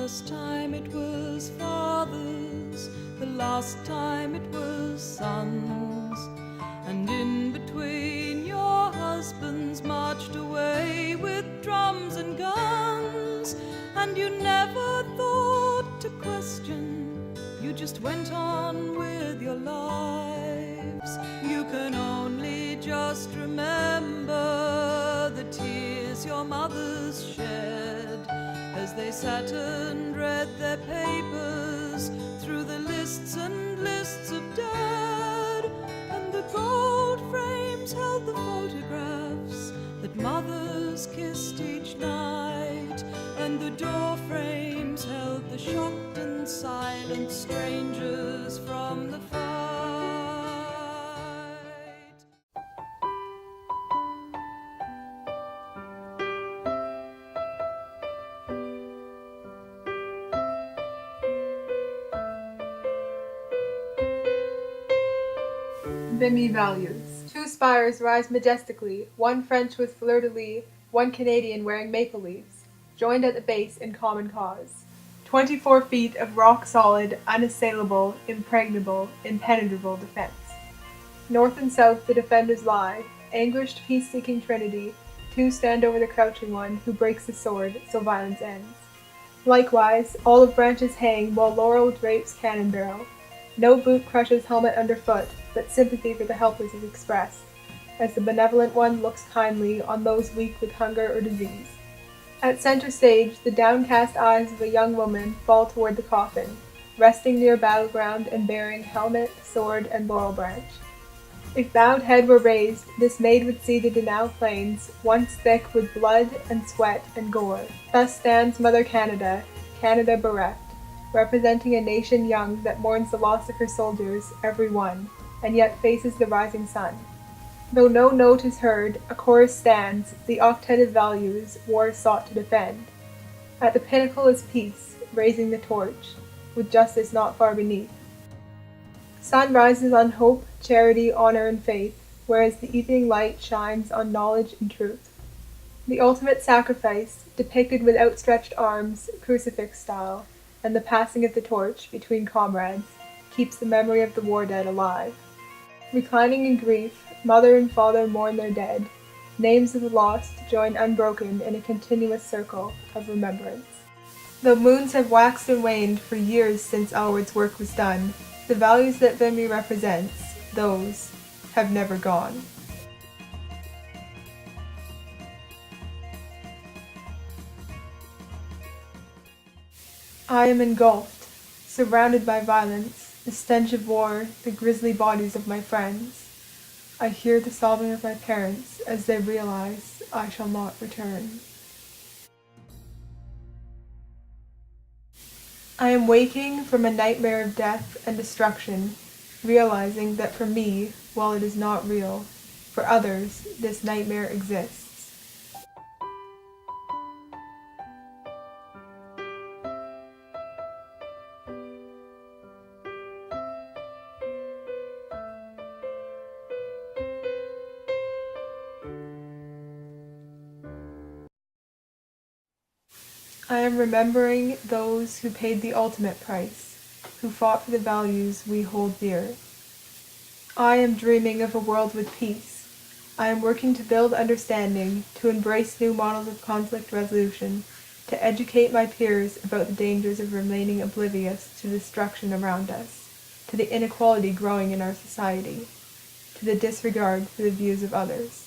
first time it was fathers, the last time it was sons, and in between your husbands marched away with drums and guns, and you never thought to question, you just went on with your lives. You can only just remember the tears your mothers shed as they sat and read their papers through the lists and lists of dead, and the gold frames held the photographs that mothers kissed each night, and the door frames held the shocked and silent strangers from the fight. Vimy values. 2 spires rise majestically, one French with fleur-de-lis, one Canadian wearing maple leaves, joined at the base in common cause. 24 feet of rock-solid, unassailable, impregnable, impenetrable defense. North and south the defenders lie, anguished peace-seeking trinity, 2 stand over the crouching one who breaks the sword, so violence ends. Likewise, olive branches hang while laurel drapes cannon barrel. No boot crushes helmet underfoot, but sympathy for the helpless is expressed, as the benevolent one looks kindly on those weak with hunger or disease. At center stage, the downcast eyes of a young woman fall toward the coffin, resting near battleground and bearing helmet, sword, and laurel branch. If bowed head were raised, this maid would see the Denau plains, once thick with blood and sweat and gore. Thus stands Mother Canada, Canada bereft, representing a nation young that mourns the loss of her soldiers, every one, and yet faces the rising sun. Though no note is heard, a chorus stands, the octet of values war sought to defend. At the pinnacle is peace, raising the torch, with justice not far beneath. Sun rises on hope, charity, honor, and faith, whereas the evening light shines on knowledge and truth. The ultimate sacrifice, depicted with outstretched arms, crucifix style, and the passing of the torch between comrades, keeps the memory of the war dead alive. Reclining in grief, mother and father mourn their dead. Names of the lost join unbroken in a continuous circle of remembrance. Though moons have waxed and waned for years since Alward's work was done, the values that Vimy represents, those, have never gone. I am engulfed, surrounded by violence, the stench of war, the grisly bodies of my friends. I hear the sobbing of my parents as they realize I shall not return. I am waking from a nightmare of death and destruction, realizing that for me, while it is not real, for others, this nightmare exists. I am remembering those who paid the ultimate price, who fought for the values we hold dear. I am dreaming of a world with peace. I am working to build understanding, to embrace new models of conflict resolution, to educate my peers about the dangers of remaining oblivious to destruction around us, to the inequality growing in our society, to the disregard for the views of others.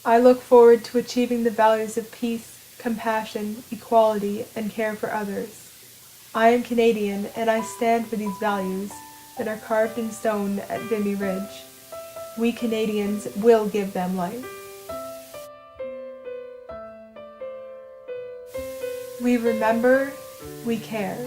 I look forward to achieving the values of peace, compassion, equality, and care for others. I am Canadian, and I stand for these values that are carved in stone at Vimy Ridge. We Canadians will give them life. We remember, we care.